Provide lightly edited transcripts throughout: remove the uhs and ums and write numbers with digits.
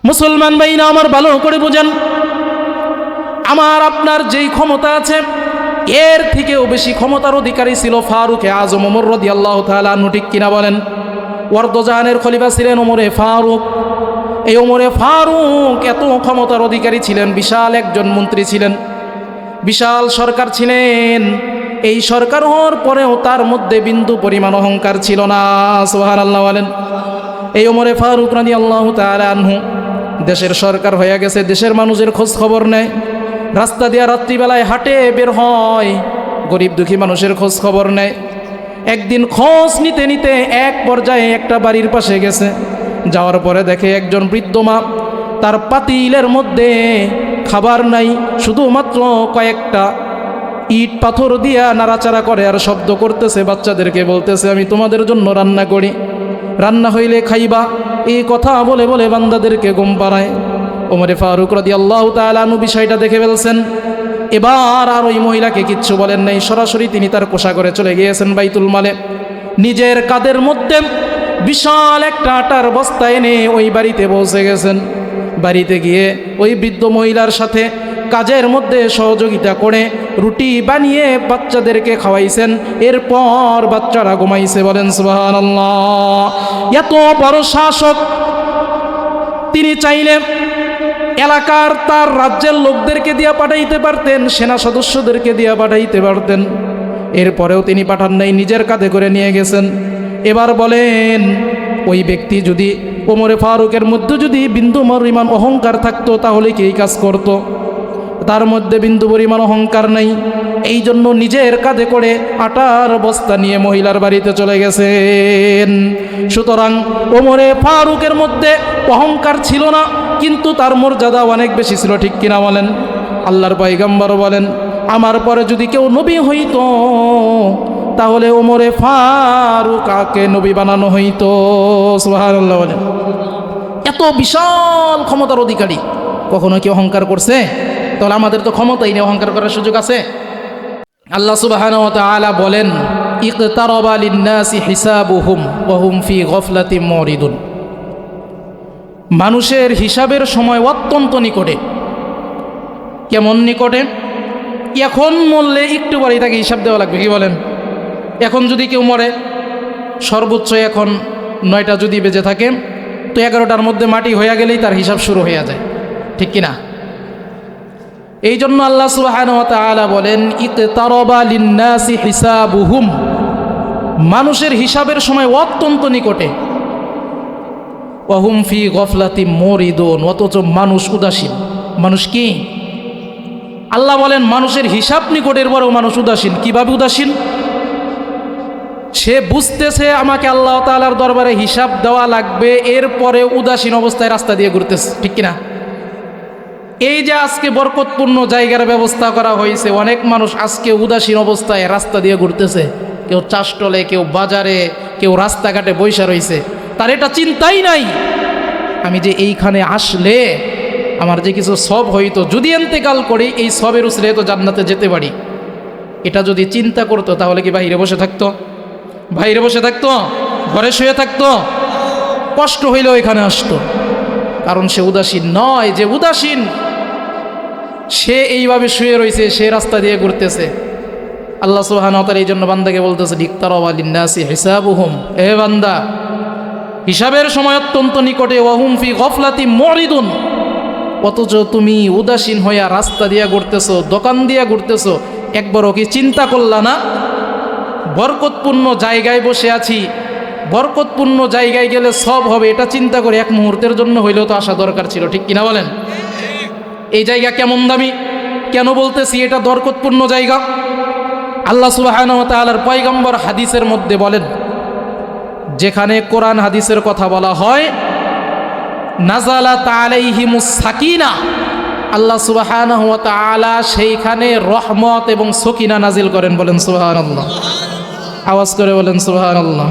মুসলমান ভাইরা আমার ভালো করে বুঝেন, আমার আপনার যেই ক্ষমতা আছে এর থেকেও বেশি ক্ষমতার অধিকারী ছিল ফারুকে আজম ওমর রাদিয়াল্লাহু তাআলা আনহু, ঠিক কিনা বলেন? ওয়ারদোজানের খলিফা ছিলেন ওমরে ফারুক। এই ওমরে ফারুক এত ক্ষমতার অধিকারী ছিলেন, বিশাল একজন মন্ত্রী ছিলেন, বিশাল সরকার ছিলেন। এই সরকার হওয়ার পরেও তার মধ্যে বিন্দু পরিমাণ অহংকার ছিল না। সুবহানাল্লাহ বলেন। এই ওমরে ফারুক রাদিয়াল্লাহু তাআলা আনহু দেশের সরকার হয়ে গেছে, দেশের মানুষের খোঁজ খবর নেয়, রাস্তা দিয়ে রাত্রিবেলায় হাটে বের হয়, গরিব দুঃখী মানুষের খোঁজ খবর নেয়। একদিন খোঁজ নিতে নিতে এক পর্যায়ে একটা বাড়ির পাশে গেছে, যাওয়ার পরে দেখে একজন বৃদ্ধ মা, তার পাতিলের মধ্যে খাবার নাই, শুধুমাত্র কয়েকটা ইট পাথর দিয়া নাড়াচাড়া করে আর শব্দ করতেছে, বাচ্চাদেরকে বলতেছে আমি তোমাদের জন্য রান্না করি, রান্না হইলে খাইবা। এই কথা বলে বলে বান্দাদেরকে ঘুম পাড়ায়। ওমরে ফারুক রাদিয়াল্লাহু তাআলা আনহু বিষয়টা দেখে ফেলছেন। এবার আর ওই মহিলাকে কিচ্ছু বলেন নাই, সরাসরি তিনি তার কোষাঘরে চলে গিয়েছেন বাইতুল মালে। নিজের কাঁধের মধ্যে বিশাল একটা আটার বস্তা এনে ওই বাড়িতে পৌঁছে গেছেন। বাড়িতে গিয়ে ওই বৃদ্ধ মহিলার সাথে কাজের মধ্যে সহযোগিতা করে রুটি বানিয়ে বাচ্চাদেরকে খাওয়াইছেন। এরপর বাচ্চারা ঘুমাইছে। বলেন সুবহানাল্লাহ। এত বড় শাসক, তিনি চাইলে এলাকার তার রাজ্যের লোকদেরকে দিয়ে পাঠাইতে পারতেন, সেনা সদস্যদেরকে দিয়ে পাঠাইতে পারতেন, এরপরেও তিনি পাঠান নাই, নিজের কাঁধে করে নিয়ে গেছেন। এবার বলেন, ওই ব্যক্তি যদি ওমরে ফারুকের মধ্যে যদি বিন্দু পরিমাণ অহংকার থাকতো তাহলে কি এই কাজ করত? তার মধ্যে বিন্দু পরিমাণ অহংকার নাই, এই জন্য নিজের কাঁধে করে আটার বস্তা নিয়ে মহিলার বাড়িতে চলে গেছেন। সুতরাং ওমরে ফারুকের মধ্যে অহংকার ছিল না, কিন্তু তার মর্যাদা অনেক বেশি ছিল, ঠিক কিনা বলেন? আল্লাহর পয়গম্বর বলেন, আমার পরে যদি কেউ নবী হইতো তাহলে ওমরে ফারুককে নবী বানানো হইতো। সুবহানাল্লাহ বলেন। এত বিশাল ক্ষমতার অধিকারী, কখনো কি অহংকার করছে? তাহলে আমাদের তো ক্ষমতাই নেই, অহংকার করার সুযোগ আছে? আল্লাহ সুবহানাহু ওয়া তাআলা বলেন, ইকতারাবা লিন-নাসি হিসাবুহুম ওয়া হুম ফি গফলাতিন মুরিদুন। মানুষের হিসাবের সময় অত্যন্ত নিকটে। কেমন নিকটে? এখন মরলে একটু পরেই তাকে হিসাব দেওয়া লাগবে, কি বলেন? এখন যদি কেউ মরে, সর্বোচ্চ এখন 9টা যদি বেজে থাকে, তো 11টার মধ্যে মাটি হয়ে গেলেই তার হিসাব শুরু হয়ে যায়, ঠিক কিনা? এই জন্য আল্লাহ সুবহানাহু ওয়া তাআলা বলেন, ইকতারাবা লিন-নাসি হিসাবুহুম, মানুষের হিসাবের সময় অত্যন্ত নিকটে। ওয়া হুম ফি গফলাতিন মুরিদুন, অথচ মানুষ উদাসীন। মানুষ কি? আল্লাহ বলেন মানুষের হিসাব নিকটের পরেও মানুষ উদাসীন। কিভাবে উদাসীন? সে বুঝতেছে আমাকে আল্লাহ তাআলার দরবারে হিসাব দেওয়া লাগবে, এরপরে উদাসীন অবস্থায় রাস্তা দিয়ে ঘুরতেছে, ঠিক কিনা? এই যে আজকে বরকতপূর্ণ জায়গার ব্যবস্থা করা হয়েছে, অনেক মানুষ আজকে উদাসীন অবস্থায় রাস্তা দিয়ে ঘুরতেছে, কেউ চাষটলে, কেউ বাজারে, কেউ রাস্তাঘাটে বৈশা রয়েছে। তার এটা চিন্তাই নাই আমি যে এইখানে আসলে আমার যে কিছু সব হইতো, যদি ইন্তেকাল করি এই সবের উসলে তো জান্নাতে যেতে পারি। এটা যদি চিন্তা করতো তাহলে কি বাইরে বসে থাকতো? বাইরে বসে থাকতো? ঘরে শুয়ে থাকতো? কষ্ট হইলেও এখানে আসতো। কারণ সে উদাসীন নয়। যে উদাসীন সে এইভাবে শুয়ে রয়েছে, সে রাস্তা দিয়ে ঘুরতেছে। আল্লাহ সুবহানাহু ওয়া তাআলা এই জন্য বান্দাকে বলতেছে, ইকতারাবা লিন-নাসি হিসাবুহুম, হে বান্দা হিসাবের সময় অত্যন্ত নিকটে, ওয়া হুম ফি গফলাতিন মুরিদুন, অথচ তুমি উদাসীন হইয়া রাস্তা দিয়া ঘুরতেছো, দোকান দিয়া ঘুরতেছো। একবারও কি চিন্তা করলা না বরকতপূর্ণ জায়গায় বসে আছি, বরকতপূর্ণ জায়গায় গেলে সব হবে, এটা চিন্তা করে এক মুহূর্তের জন্য হইলেও তো আসা দরকার ছিল, ঠিক কিনা বলেন? এই জায়গা কেমন দামি, কেন বলতেছি এটা বরকতপূর্ণ জায়গা? আল্লাহ সুবহানাহু ওয়া তাআলার পয়গম্বর হাদিসের মধ্যে বলেন, যেখানে কোরআন হাদিসের কথা বলা হয়, নাযালাত আলাইহিমুস সাকিনা, আল্লাহ সুবহানাহু ওয়া তাআলা সেইখানে রহমত এবং সকিনা নাজিল করেন। বলেন সুবহানাল্লাহ। আওয়াজ করে বলেন সুবহানাল্লাহ।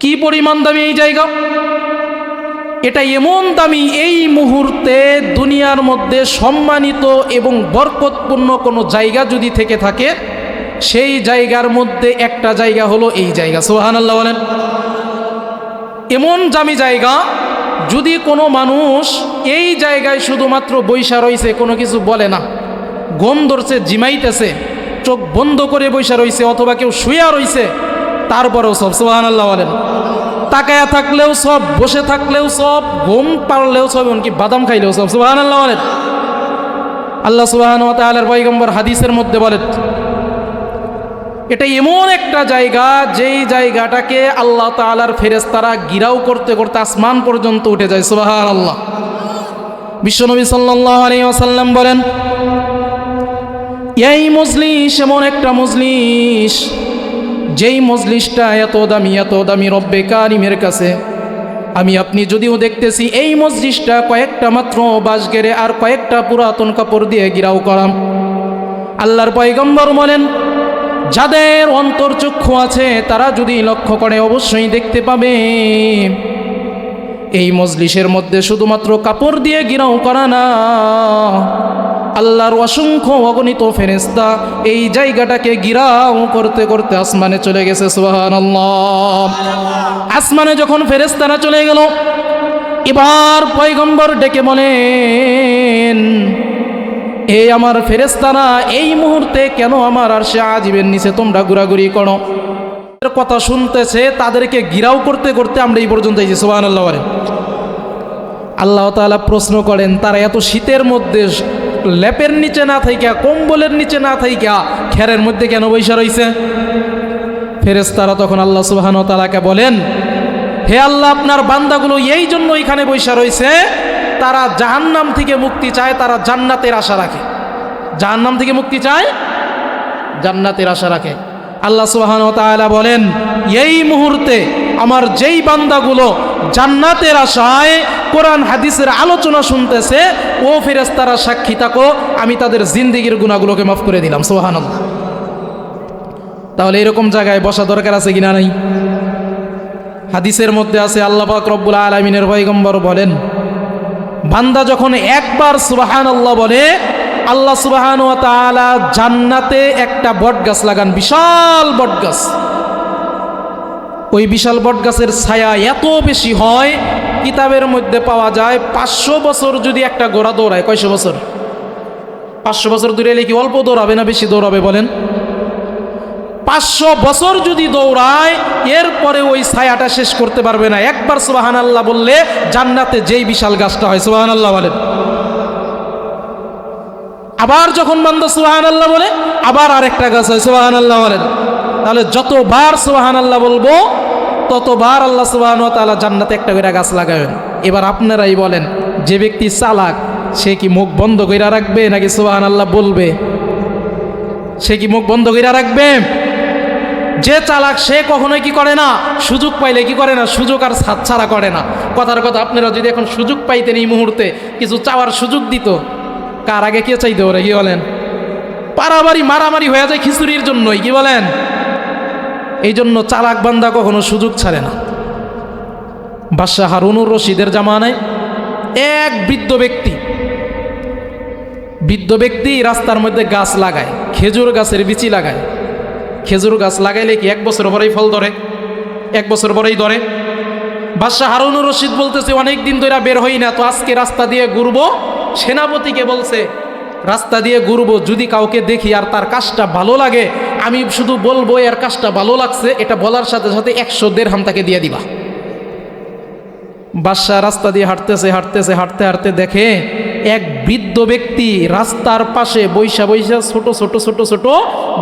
কি পরিমাণ দামি এই জায়গা! এটা এমন দামি, এই মুহূর্তে দুনিয়ার মধ্যে সম্মানিত এবং বরকতপূর্ণ কোনো জায়গা যদি থেকে থাকে, সেই জায়গার মধ্যে একটা জায়গা হলো এই জায়গা। সুবহানাল্লাহ বলেন। এমন জামি জায়গা, যদি কোনো মানুষ এই জায়গায় শুধুমাত্র বৈশা রইছে, কোনো কিছু বলে না, ঘুম ধরছে, জিমাইতেছে, চোখ বন্ধ করে বৈশা রইছে, অথবা কেউ শুয়া রইছে, তারপরেও সব, সুবহানাল্লাহ বলেন, তাকায়া থাকলেও সব, বসে থাকলেও সব, ঘুম পারলেও সব, এমনকি বাদাম খাইলেও সব, সুবহানাল্লাহ বলেন। আল্লাহ সুবহানাহু ওয়া তাআলার পয়গম্বর হাদিসের মধ্যে বলেন, এটা এমন একটা জায়গা, যেই জায়গাটাকে আল্লাহ তাআলার ফেরেশতারা গিরাও করতে করতে আসমান পর্যন্ত উঠে যায়, সুবহানাল্লাহ। বিশ্বনবী সাল্লাল্লাহু আলাইহি ওয়াসাল্লাম বলেন, এই মজলিস এমন একটা মজলিস, যেই মজলিসটা এত দামি রব্বে কারিমের কাছে। আমি আপনি যদিও দেখতেছি এই মজলিসটা কয়েকটা মাত্র বাঁশ গেড়ে আর কয়েকটা পুরাতন কাপড় দিয়ে গিরাও করাম, আল্লাহর পয়গম্বর বলেন, যাদের অন্তর্চক্ষু আছে তারা যদি লক্ষ্য করে অবশ্যই দেখতে পাবে এই মজলিসের মধ্যে শুধুমাত্র কাপড় দিয়ে গিরাও করা না, আল্লাহর অসংখ্য অগণিত ফেরেশতা এই জায়গাটাকে গিরাও করতে করতে আসমানে চলে গেছে, সুবহানাল্লাহ। আসমানে যখন ফেরেশতারা চলে গেল, এবার পয়গম্বর ডেকে বলেন, এই আমার ফেরেশতারা এই মুহূর্তে কেন আমার আরশে আজিমের নিচে তোমরা ঘোরাঘুরি করো? কথা শুনতেছে, তাদেরকে গিরাও করতে করতে আমরা এই পর্যন্ত এসেছি, সুবহানাল্লাহ। আল্লাহ তাআলা প্রশ্ন করেন, তারা এত শীতের মধ্যে লেপের নিচে না থাইকা, কম্বলের নিচে না থাইকা খেরের মধ্যে কেন বৈশা রইছে? ফেরেশতারা তখন আল্লাহ সুবহানাহু ওয়া তাআলাকে বলেন, হে আল্লাহ, আপনার বান্দাগুলো এই জন্য এখানে বৈশা রইছে, তারা জাহান্নাম থেকে মুক্তি চায়, তারা জান্নাতের আশা রাখে। জাহান্নাম থেকে মুক্তি চায়, জান্নাতের আশা রাখে। আল্লাহ সুবহানাহু ওয়া তাআলা বলেন, এই মুহূর্তে আমার যেই বান্দাগুলো জান্নাতের আশায় কোরআন হাদিসের আলোচনা শুনতেছে, ও ফেরেশতারা সাক্ষী থাকো, আমি তাদের জিন্দেগির গুনাহগুলোকে মাফ করে দিলাম, সুবহানাল্লাহ। তাহলে এরকম জায়গায় বসা দরকার আছে কিনা? নাই। হাদিসের মধ্যে আছে, আল্লাহ পাক রব্বুল আলামিনের পয়গম্বর বলেন, বান্দা যখন একবার সুবহানাল্লাহ বলে, আল্লাহ সুবহানাহু ওয়া তাআলা জান্নাতে একটা বটগাছ লাগান, বিশাল বটগাছ। ওই বিশাল বটগাছের ছায়া এত বেশি হয়, কিতাবের মধ্যে পাওয়া যায় 500 বছর যদি একটা ঘোড়া দৌড়ায়, কয়শো বছর? 500 বছর দৌড়াইলে কি অল্প দৌড়াবে না বেশি দৌড়াবে বলেন? 500 বছর যদি দৌড়ায়, এরপরে ওই ছায়াটা শেষ করতে পারবে না। একবার সুবহানাল্লাহ বললে জান্নাতে যেই বিশাল গাছটা হয়, সুবহানাল্লাহ বলেন। আবার যখন বান্দা সুবহানাল্লাহ বলে, আবার আরেকটা গাছ হয়, সুবহানাল্লাহ বলেন। তাহলে যতবার সুবহানাল্লাহ বলবো, ততবার আল্লাহ সুবহানাহু ওয়া তাআলা জান্নাতে একটা করে গাছ লাগাবেন। এবার আপনারাই বলেন, যে ব্যক্তি চালাক সে কি মুখ বন্ধ কইরা রাখবে নাকি সুবহানাল্লাহ বলবে? সে কি মুখ বন্ধ কইরা রাখবে? যে চালাক সে কখনোই কি করে না, সুযোগ পাইলে কি করে না, সুযোগ আর ছাড়া করে না। কথার কথা, আপনারা যদি এখন সুযোগ পাইতেন, এই মুহূর্তে কিছু চাওয়ার সুযোগ দিত, কার আগে কে চাইতে ওরা, কি বলেন? পারাবারি মারামারি হয়ে যায় খিচুড়ির জন্যই, কি বলেন? এই জন্য চালাক বান্দা কখনো সুযোগ ছাড়ে না। বাদশাহ হারুনুর রশিদের জামানায় এক বৃদ্ধ ব্যক্তি রাস্তার মধ্যে গাছ লাগায়, খেজুর গাছের বিচি লাগায়। খেজুর গাছ লাগাইলে কি 1 বছর পরেই ফল ধরে? 1 বছর পরেই ধরে। বাদশাহ হারুনুর রশিদ বলতেছে, অনেক দিন ধরে বের হই না, তো আজকে রাস্তা দিয়ে ঘুরবো। সেনাপতিকে বলছে, রাস্তা দিয়ে ঘুরবো, যদি কাউকে দেখি আর তার কাজটা ভালো লাগে, আমি শুধু বলবো এর কাজটা ভালো লাগছে, এটা বলার সাথে সাথে 100 দিরহাম তাকে দিয়ে দিবা। বাদশাহ রাস্তা দিয়ে হাঁটতে হাঁটতে দেখে এক বৃদ্ধ ব্যক্তি রাস্তার পাশে বৈশা ছোট ছোট ছোট ছোট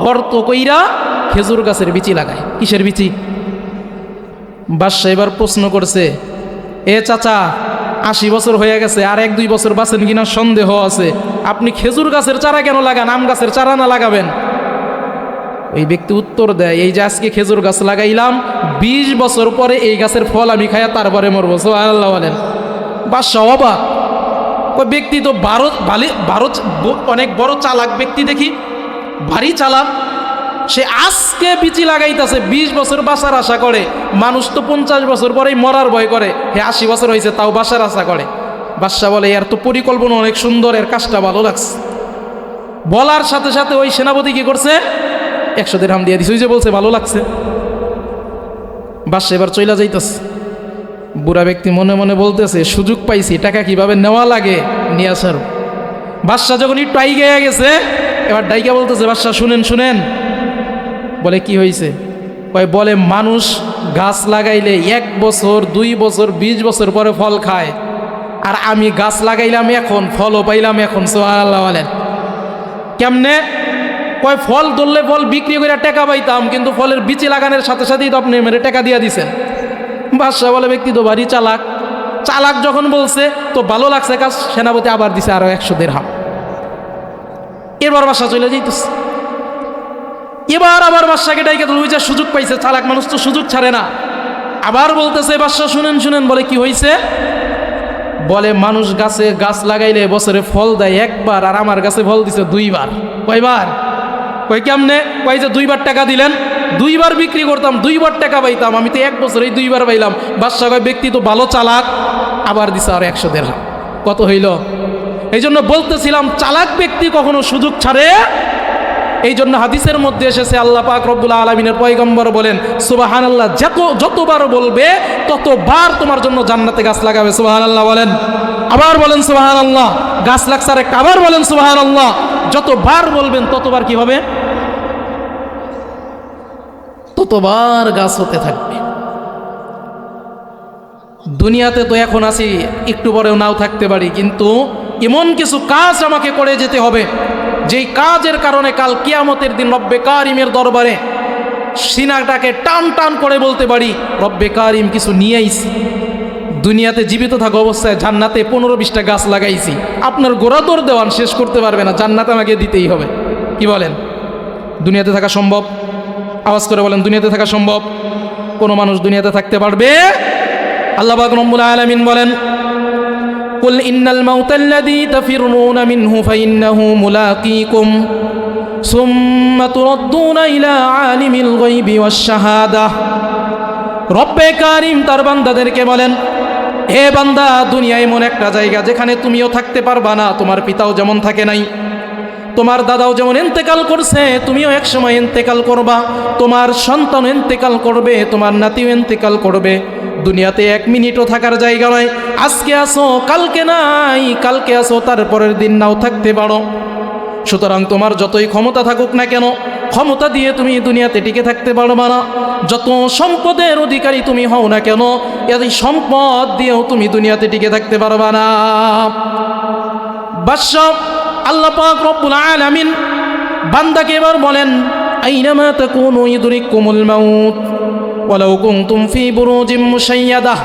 গর্ত কইরা খেজুর গাছের বিচি লাগায়। কিসের বিচি? বাদশাহ এবার প্রশ্ন করছে, এ চাচা, 80 বছর হয়ে গেছে, আর 1-2 বছর বাঁচেন কিনা সন্দেহ আছে, আপনি খেজুর গাছের চারা কেন লাগান, আম গাছের চারা না লাগাবেন? ওই ব্যক্তি উত্তর দেয়, এই যে আজকে খেজুর গাছ লাগাইলাম, 20 বছর পরে এই গাছের ফল আমি খাইয়া তারপরে মরবো, সুবহানাল্লাহ বলেন। বাদশাহ অবাক, ওই ব্যক্তি তো অনেক বড় চালাক ব্যক্তি, দেখি ভারী চালাক। সে আজকে বিচি লাগাইতেছে, 20 বছর বাঁচার আশা করে। মানুষ তো 50 বছর পরেই মরার ভয় করে, হে 80 বছর হয়েছে তাও বাঁচার আশা করে। বাদশাহ বলে, এর তো পরিকল্পনা অনেক সুন্দর, এর কাজটা ভালো লাগছে। বলার সাথে সাথে ওই সেনাপতি কি করছে, 100 দিরহাম দিয়ে দিছে, ওই যে বলছে ভালো লাগছে। বাদশাহ এবার চইলা যাইতেছে। বুড়া ব্যক্তি মনে মনে বলতেছে সুযোগ পাইছি, টাকা কিভাবে নেওয়া লাগে নিয়ে আসার। বাদশা যখন একটু আইগিয়ে গেছে, এবার ডাইকা বলতেছে, বাদশা শুনেন শুনেন। বলে কি হয়েছে? বলে মানুষ গাছ লাগাইলে 1 বছর 2 বছর 20 বছর পরে ফল খায়, আর আমি গাছ লাগাইলাম এখন, ফলও পাইলাম এখন। সুবহানাল্লাহ বলেন। কেমনে? ফল ধরলে ফল বিক্রি করে টাকা পাইতাম, কিন্তু ফলের বিচি লাগানোর সাথে সাথেই তো আপনি মেরে টাকা দিয়ে দিছেন। বাদশাহ বলে ব্যক্তি তো ভারী চালাক। চালাক যখন বলছে তো ভালো লাগছে কাজ, সেনাপতি আবার দিছে আরো 100 দিরহাম। এবার বাদশা চলে যাইতেছে। এবার আবার বাদশাকে ডাইকে তুই যা সুযোগ পাইছে, চালাক মানুষ তো সুযোগ ছাড়ে না। আবার বলতেছে, বাদশা শুনেন শুনেন। বলে কি হয়েছে? বলে মানুষ গাছ লাগাইলে বছরে ফল দেয় 1 বার, আর আমার গাছে ফল দিছে 2 বার। কয়বার? কেমনে? যে 2 বার টাকা দিলেন, 2 বার বিক্রি করতাম, 2 বার টাকা পাইতাম, আমি তো 1 বছরেই 2 বার পাইলাম। বাদশা ব্যক্তি তো ভালো চালাক, আবার দিছে আর 100 দিরহাম। কত হইল? এই জন্য বলতেছিলাম চালাক ব্যক্তি কখনো সুযোগ ছাড়ে। এই জন্য হাদিসের মধ্যে এসেছে, আল্লাহ পাক রব্বুল আলামিনের পয়গম্বর বলেন, সুবহানাল্লাহ, যতবার বলবে ততবার তোমার জন্য জান্নাতে গাছ লাগাবে। সুবহানাল্লাহ বলেন। আবার বলেন সুবহানাল্লাহ। গাছ লাগছে আর আবার বলেন সুবহানাল্লাহ। যতবার বলবেন ততবার কি হবে? ততবার গাছ হতে থাকবে। দুনিয়াতে তো এখন আছি, একটু পরেও নাও থাকতে পারি, কিন্তু এমন কিছু কাজ আমাকে করে যেতে হবে, যেই কাজের কারণে কাল কিয়ামতের দিন রব্বে কারিমের দরবারে সিনাটাকে টান টান করে বলতে পারি, রব্বে কারিম কিছু নিয়ে আইছি। দুনিয়াতে জীবিত থাকা অবস্থায় জান্নাতে 15-20টা গাছ লাগাইছি, আপনার গোড়াদর দেওয়ান শেষ করতে পারবে না, জান্নাতে আমাকে দিতেই হবে। কি বলেন? দুনিয়াতে থাকা সম্ভব? আওয়াজ করে বলেন, দুনিয়াতে থাকা সম্ভব? কোনো মানুষ দুনিয়াতে থাকতে পারবে? আল্লাহ পাক রব্বুল আলামিন বলেন, কুল ইন্নাল মাউতাল্লাযী তাফিরুনা মিনহু ফাইন্নাহু মুলাকীকুম সুম্মা তুরাদ্দুনা ইলা আলিমিল গায়বি ওয়াশ শাহাদাহ। রব্বে কারিম তার বান্দাদেরকে বলেন, হে বান্দা, দুনিয়া এমন একটা জায়গা যেখানে তুমিও থাকতে পারবা না, তোমার পিতাও যেমন থাকে নাই, তোমার দাদাও যেমন ইন্তেকাল করছে, তুমিও একসময় ইন্তেকাল করবা, তোমার সন্তান ইন্তেকাল করবে, তোমার নাতিও ইন্তেকাল করবে। দুনিয়াতে 1 মিনিটও থাকার জায়গা নয়। আজকে আসো, কালকে নাই, কালকে আসো, তারপরের দিন নাও থাকতে পারো। সুতরাং তোমার যতই ক্ষমতা থাকুক না কেন, ক্ষমতা দিয়ে তুমি দুনিয়াতে টিকে থাকতে পারবা না। যত সম্পদের অধিকারী তুমি হও না কেন, এই সম্পদ দিয়েও তুমি দুনিয়াতে টিকে থাকতে পারবা না। বাদশাহ আল্লাহ পাক রব্বুল আলামিন বান্দাকে এবার বলেন, আইনামা তাকুনু ইদরিকুমুল মাউত ওয়ালাউ কুনতুম ফি বুরুজিম মুশাইয়াদাহ।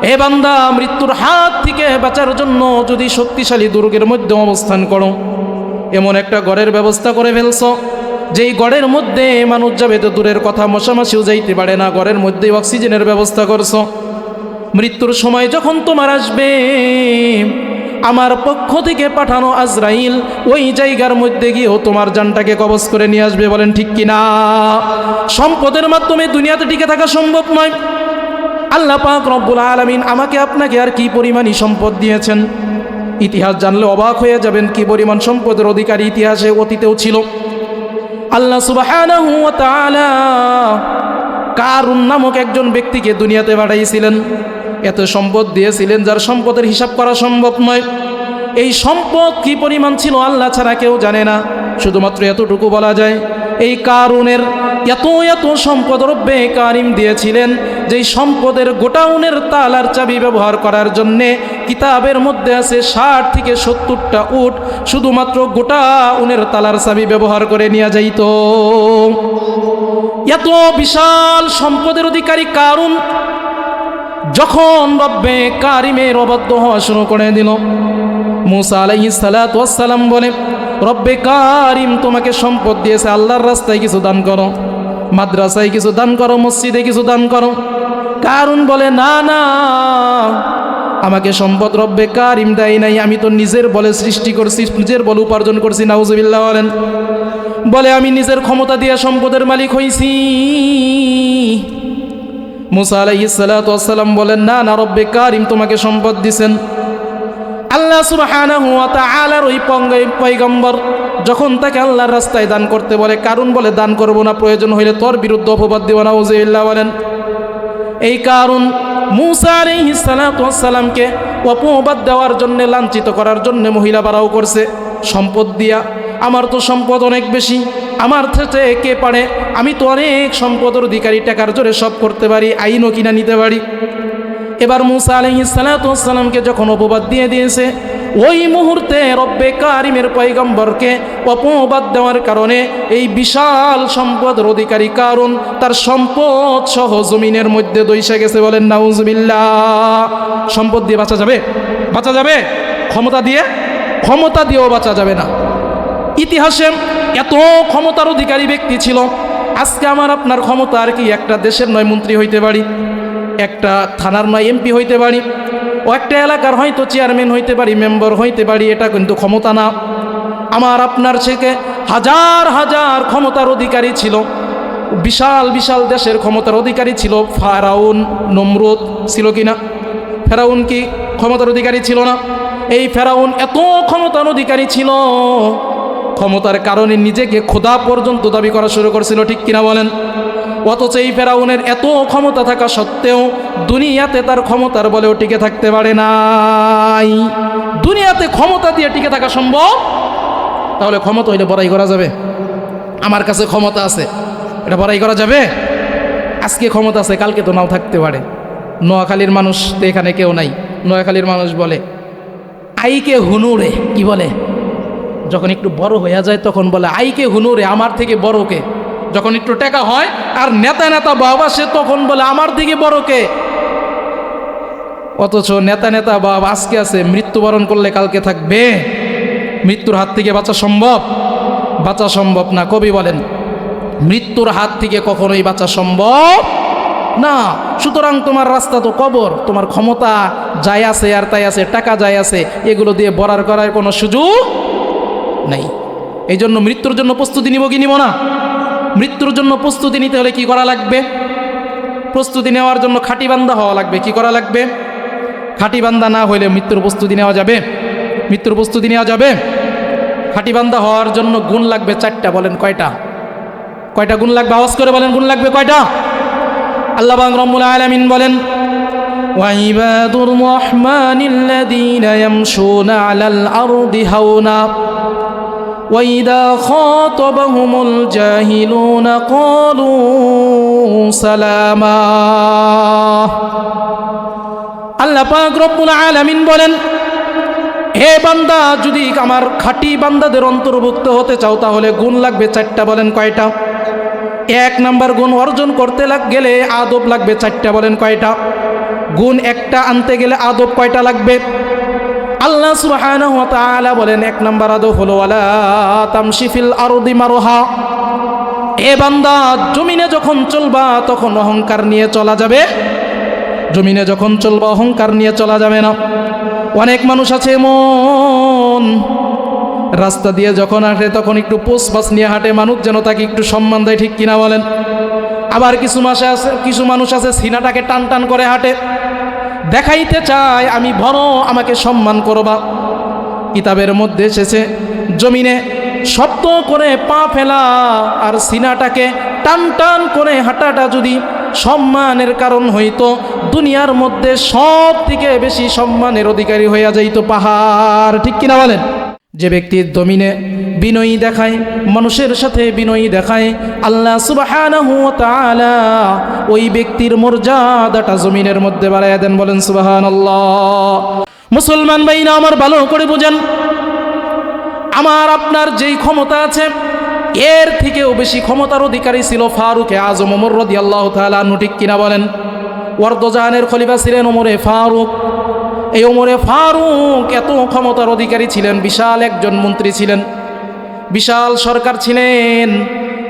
হে বান্দা, মৃত্যুর হাত থেকে বাঁচার জন্য যদি শক্তিশালী দুর্গের মধ্যে অবস্থান করো, এমন একটা ঘরের ব্যবস্থা করে ফেলছো যেই ঘরের মধ্যে মানুষ যাবে তো দূরের কথা, মশামাছিও যাইতে পারে না, ঘরের মধ্যে অক্সিজেনের ব্যবস্থা করছো, মৃত্যুর সময় যখন তোমার আসবে, আমার পক্ষ থেকে পাঠানো আজরাইল ওই জায়গার মধ্যে গিয়েও তোমার জানটাকে কবজ করে নিয়ে আসবে। বলেন ঠিক কিনা? সম্পদের মাধ্যমে দুনিয়াতে টিকে থাকা সম্ভব নয়। আল্লাহ পাক রব্বুল আলামিন আমাকে আপনাকে আর কি পরিমাণই সম্পদ দিয়েছেন, ইতিহাস জানলে অবাক হয়ে যাবেন কি পরিমাণ সম্পদের অধিকারী ইতিহাসে অতীতেও ছিল। আল্লাহ সুবহানাহু ওয়া তাআলা কারুন নামক একজন ব্যক্তিকে দুনিয়াতে পাঠাইছিলেন, এত সম্পদ দিয়েছিলেন যার সম্পদের হিসাব করা সম্ভব নয়। এই সম্পদ কি পরিমাণ ছিল আল্লাহ ছাড়া কেউ জানে না। শুধুমাত্র এতটুকু বলা যায়, এই কারুনের এত এত সম্পদ রব্বে কারিম দিয়েছিলেন, যেই সম্পদের গোটাউনের তালার চাবি ব্যবহার করার জন্যে কিতাবের মধ্যে আছে 60 থেকে 70টা উট শুধুমাত্র গোটাউনের তালার চাবি ব্যবহার করে নিয়ে যাইত। এত বিশাল সম্পদের অধিকারী কারুন যখন রব্বে কারিমের অবাধ্য হওয়া শুরু করে দিল, মুসা আলাইহিস সালাতু ওয়াস সালাম বলে, রব্বে কারিম তোমাকে সম্পদ দিয়েছে, আল্লাহর রাস্তায় কিছু দান করো, মাদ্রাসায় কিছু দান করো, মসজিদে কিছু দান করো। কারুন বলে, না না, আমাকে সম্পদ রব্বে কারিম দেয় নাই, আমি তো নিজের বলে সৃষ্টি করছি, নিজের বলে উপার্জন করছি। নাউজুবিল্লাহ বলেন। বলে আমি নিজের ক্ষমতা দিয়ে সম্পদের মালিক হইছি। মুসা আলাইহিস সালাতু ওয়াস সালাম বলেন, না না, রব্বে কারিম তোমাকে সম্পদ দিবেন। আল্লাহ সুবহানাহু ওয়া তাআলার ওই পয়গম্বর যখন তাকে আল্লাহর রাস্তায় দান করতে বলে, কারণ বলে দান করব না, প্রয়োজন হইলে তোর বিরুদ্ধে অপবাদ দিব। নাউজুবিল্লাহ বলেন। এই কারণ মূসা আলাইহিস সালাতু ওয়াস সালামকে অপবাদ দেওয়ার জন্য, লাঞ্ছিত করার জন্য মহিলা বাড়াও করছে সম্পদ দিয়া। আমার তো সম্পদ অনেক বেশি, আমার থেকে কে পারে, আমি তো অনেক সম্পদের অধিকারী, টাকার জোরে সব করতে পারি, আইনও কিনা নিতে পারি। এবার মূসা আলাইহিস সালাতু ওয়াস সালামকে যখন অপবাদ দিয়ে দিয়েছে, ওই মুহূর্তে রব্বে কারিমের পয়গম্বরকে অপবাদ দেওয়ার কারণে এই বিশাল সম্পদের অধিকারী কারণ তার সম্পদ সহ জমিনের মধ্যে দইসা গেছে। বলেন নাউজুবিল্লাহ। সম্পদ দিয়ে বাঁচা যাবে? বাঁচা যাবে? ক্ষমতা দিয়েও বাঁচা যাবে না। ইতিহাসে এত ক্ষমতার অধিকারী ব্যক্তি ছিল। আজকে আমার আপনার ক্ষমতা আর কি, একটা দেশের নয় মন্ত্রী হইতে পারি, একটা থানার নয় এমপি হইতে পারি, ও একটা এলাকার হয়তো চেয়ারম্যান হইতে পারি, মেম্বার হইতে পারি, এটা কিন্তু ক্ষমতা না। আমার আপনার থেকে হাজার হাজার ক্ষমতার অধিকারী ছিল, বিশাল বিশাল দেশের ক্ষমতার অধিকারী ছিল। ফারাউন, নমরুদ ছিল কি না? ফেরাউন কি ক্ষমতার অধিকারী ছিল না? এই ফেরাউন এত ক্ষমতার অধিকারী ছিল, ক্ষমতার কারণে নিজেকে খোদা পর্যন্ত দাবি করা শুরু করেছিল, ঠিক কিনা বলেন? অথচ এই ফেরাউনের এত ক্ষমতা থাকা সত্ত্বেও দুনিয়াতে তার ক্ষমতার বলেও টিকে থাকতে পারে নাই। দুনিয়াতে ক্ষমতা দিয়ে টিকে থাকা সম্ভব? তাহলে ক্ষমতা হইলে বড়াই করা যাবে? আমার কাছে ক্ষমতা আছে, এটা বড়াই করা যাবে? আজকে ক্ষমতা আছে, কালকে তো নাও থাকতে পারে। নোয়াখালীর মানুষ তো এখানে কেউ নাই। নোয়াখালীর মানুষ বলে আইকে হুনুরে, কি বলে? যখন একটু বড় হয়ে যায় তখন বলে আইকে হুনুরে, আমার থেকে বড়কে। যখন একটু টাকা হয় আর নেতা নেতা বাবা সে তখন বলে আমার থেকে বড়কে। অথচ নেতা বাবা আজকে আছে, মৃত্যুবরণ করলে কালকে থাকবে। মৃত্যুর হাত থেকে বাঁচা সম্ভব? বাঁচা সম্ভব না। কবি বলেন মৃত্যুর হাত থেকে কখনোই বাঁচা সম্ভব না। সুতরাং তোমার রাস্তা তো কবর। তোমার ক্ষমতা যাই আছে আর তাই আছে, টাকা যাই আছে, এগুলো দিয়ে বড়ার করার কোনো সুযোগ নেই। এই জন্য মৃত্যুর জন্য প্রস্তুতি নিব কি নিব না? মৃত্যুর জন্য প্রস্তুতি নিতে হলে কি করা লাগবে? প্রস্তুতি নেওয়ার জন্য খাঁটি বান্দা হওয়া লাগবে। কি করা লাগবে? খাঁটি বান্দা না হইলে মৃত্যুর প্রস্তুতি নেওয়া যাবে? মৃত্যুর প্রস্তুতি নেওয়া যাবে? খাঁটি বান্দা হওয়ার জন্য গুণ লাগবে 4টা। বলেন কয়টা? কয়টা গুণ লাগবে? আওয়াজ করে বলেন, গুণ লাগবে কয়টা? আল্লাহ পাক রব্বুল আলামিন বলেন ওয়াইবাদুর রহমানিল্লাযীনা ইয়ামশুনা আলাল আরদি হাওনা ওয়াইদা খাতাবাহুমুল জাহিলুনা ক্বালু সালামা। আল্লাহ পাক রব্বুল আলামিন বলেন হে বান্দা, যদি আমার খাঁটি বান্দাদের অন্তর্ভুক্ত হতে চাও তাহলে গুণ লাগবে 4টা। বলেন কয়টা? 1 নাম্বার গুণ অর্জন করতে গেলে আদব লাগবে 4টা। বলেন কয়টা? গুণ একটা আনতে গেলে আদব কয়টা লাগবে? আল্লাহ সুবহানাহু ওয়া তাআলা বলেন 1 নাম্বার আদব হলো ওয়ালা তামশি ফিল আরদি মারহা। এ বান্দা, জমিনে যখন চলবা তখন অহংকার নিয়ে চলা যাবে? জমিনে যখন চলবা অহংকার নিয়ে চলা যাবে না। অনেক মানুষ আছে এমন, রাস্তা দিয়ে যখন হাঁটে তখন একটু পোষপাস নিয়ে হাঁটে, মানুষ যেন তাকে একটু সম্মান দেয়, ঠিক কিনা বলেন? আবার কিছু মানুষ আছে সিনাটাকে টান টান করে হাঁটে, দেখাইতে চায় আমি বড়, আমাকে সম্মান করবা। কিতাবের মধ্যে এসেছে জমিনে শব্দ করে পা ফেলা আর সিনাটাকে টান টান করে হাঁটাটা যদি সম্মানের কারণ হইতো, দুনিয়ার মধ্যে সব থেকে বেশি সম্মানের অধিকারী হইয়া যাইত পাহাড়, ঠিক কিনা বলেন? যে ব্যক্তির জমিনে বিনয়ী দেখায়, মানুষের সাথে বিনয়ী দেখায়, আল্লাহ সুবহানাহু ওয়া তাআলা ওই ব্যক্তির মর্যাদাটা জমিনের মধ্যে বাড়াইয়া দেন। বলেন সুবহানাল্লাহ। মুসলমান ভাইরা আমার ভালো করে বুঝেন, আমার আপনার যেই ক্ষমতা আছে এর থেকেও বেশি ক্ষমতার অধিকারী ছিল ফারুক আজম ওমর রাদিয়াল্লাহু তাআলা আনহু, ঠিক কিনা বলেন? ওয়ারদজাহানের খলিফা ছিলেন ওমরে ফারুক। এই ওমরে ফারুক এত ক্ষমতার অধিকারী ছিলেন, বিশাল একজন মন্ত্রী ছিলেন, বিশাল সরকার ছিলেন।